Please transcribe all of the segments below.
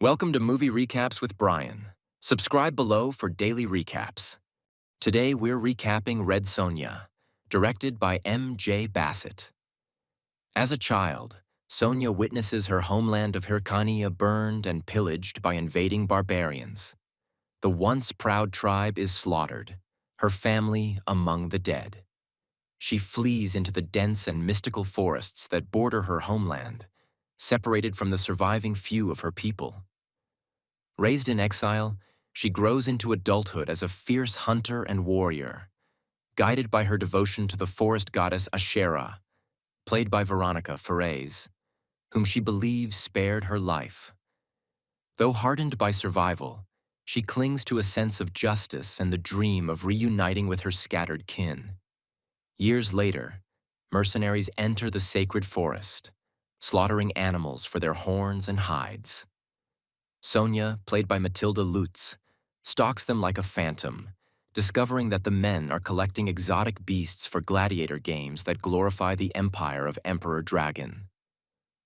Welcome to Movie Recaps with Brian. Subscribe below for daily recaps. Today we're recapping Red Sonja, directed by M.J. Bassett. As a child, Sonja witnesses her homeland of Hyrkania burned and pillaged by invading barbarians. The once proud tribe is slaughtered, her family among the dead. She flees into the dense and mystical forests that border her homeland, separated from the surviving few of her people. Raised in exile, she grows into adulthood as a fierce hunter and warrior, guided by her devotion to the forest goddess Ashera, played by Veronica Ferrez, whom she believes spared her life. Though hardened by survival, she clings to a sense of justice and the dream of reuniting with her scattered kin. Years later, mercenaries enter the sacred forest, slaughtering animals for their horns and hides. Sonja, played by Matilda Lutz, stalks them like a phantom, discovering that the men are collecting exotic beasts for gladiator games that glorify the empire of Emperor Dragan.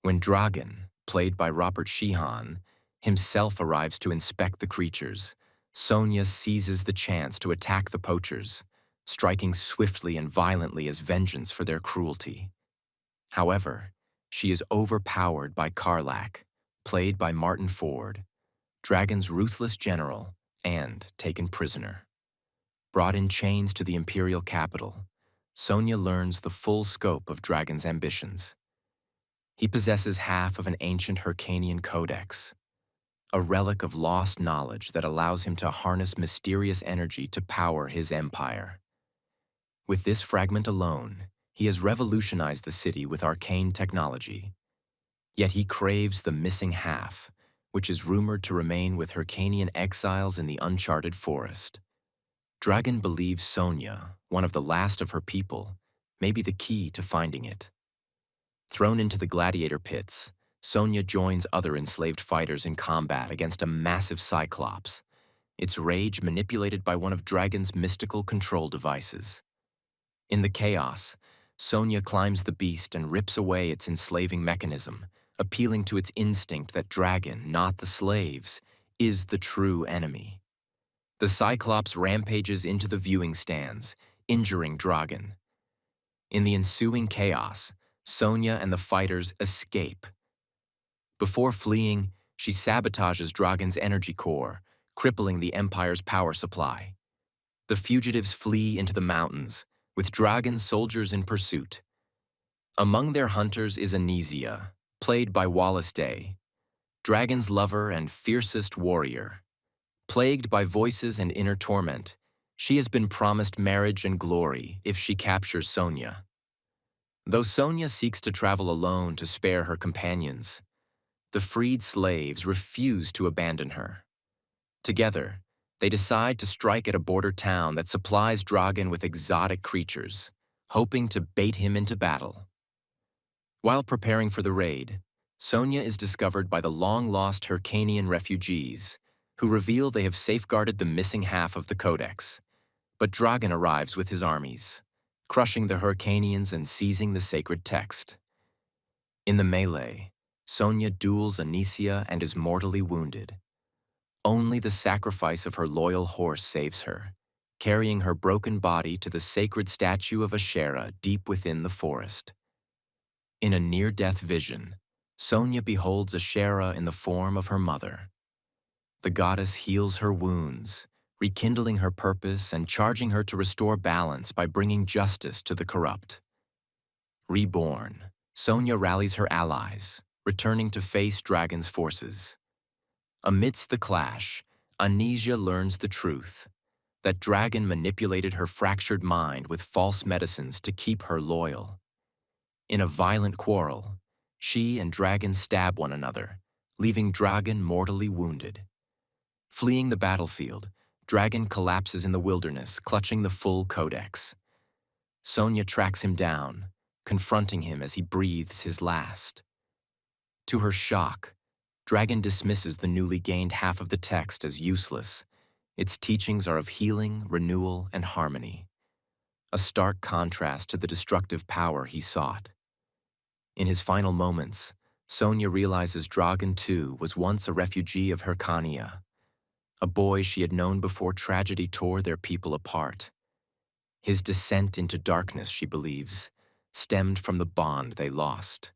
When Dragan, played by Robert Sheehan, himself arrives to inspect the creatures, Sonja seizes the chance to attack the poachers, striking swiftly and violently as vengeance for their cruelty. However, she is overpowered by Karlach, played by Martin Ford, Dragan's ruthless general, and taken prisoner. Brought in chains to the imperial capital, Sonja learns the full scope of Dragan's ambitions. He possesses half of an ancient Hyrkanian codex, a relic of lost knowledge that allows him to harness mysterious energy to power his empire. With this fragment alone, he has revolutionized the city with arcane technology. Yet he craves the missing half, which is rumored to remain with Hyrkanian exiles in the uncharted forest. Dragan believes Sonja, one of the last of her people, may be the key to finding it. Thrown into the gladiator pits, Sonja joins other enslaved fighters in combat against a massive cyclops, its rage manipulated by one of Dragan's mystical control devices. In the chaos, Sonja climbs the beast and rips away its enslaving mechanism, appealing to its instinct that Dragan, not the slaves, is the true enemy. The Cyclops rampages into the viewing stands, injuring Dragan. In the ensuing chaos, Sonja and the fighters escape. Before fleeing, she sabotages Dragan's energy core, crippling the Empire's power supply. The fugitives flee into the mountains, with Dragan's soldiers in pursuit. Among their hunters is Anisia, played by Wallace Day, Dragan's lover and fiercest warrior. Plagued by voices and inner torment, she has been promised marriage and glory if she captures Sonja. Though Sonja seeks to travel alone to spare her companions, the freed slaves refuse to abandon her. Together, they decide to strike at a border town that supplies Dragan with exotic creatures, hoping to bait him into battle. While preparing for the raid, Sonja is discovered by the long-lost Hyrkanian refugees, who reveal they have safeguarded the missing half of the codex. But Dragan arrives with his armies, crushing the Hyrkanians and seizing the sacred text. In the melee, Sonja duels Anisia and is mortally wounded. Only the sacrifice of her loyal horse saves her, carrying her broken body to the sacred statue of Ashera deep within the forest. In a near-death vision, Sonja beholds Ashera in the form of her mother. The goddess heals her wounds, rekindling her purpose and charging her to restore balance by bringing justice to the corrupt. Reborn, Sonja rallies her allies, returning to face Dragan's forces. Amidst the clash, Anisia learns the truth, that Dragan manipulated her fractured mind with false medicines to keep her loyal. In a violent quarrel, she and Dragan stab one another, leaving Dragan mortally wounded. Fleeing the battlefield, Dragan collapses in the wilderness, clutching the full codex. Sonja tracks him down, confronting him as he breathes his last. To her shock, Dragan dismisses the newly gained half of the text as useless. Its teachings are of healing, renewal, and harmony, a stark contrast to the destructive power he sought. In his final moments, Sonja realizes Dragan, too, was once a refugee of Hyrkania, a boy she had known before tragedy tore their people apart. His descent into darkness, she believes, stemmed from the bond they lost.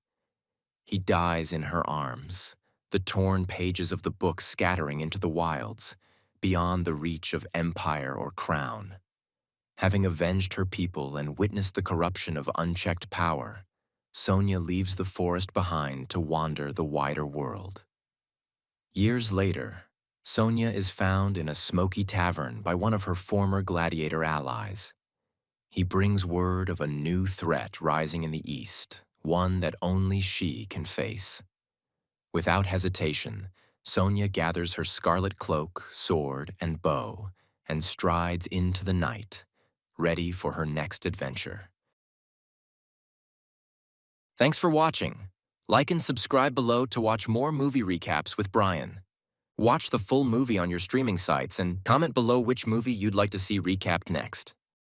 He dies in her arms, the torn pages of the book scattering into the wilds, beyond the reach of empire or crown. Having avenged her people and witnessed the corruption of unchecked power, Sonja leaves the forest behind to wander the wider world. Years later, Sonja is found in a smoky tavern by one of her former gladiator allies. He brings word of a new threat rising in the east, one that only she can face. Without hesitation, Sonja gathers her scarlet cloak, sword, and bow and strides into the night, ready for her next adventure. Thanks for watching. Like and subscribe below to watch more movie recaps with Brian. Watch the full movie on your streaming sites and comment below which movie you'd like to see recapped next.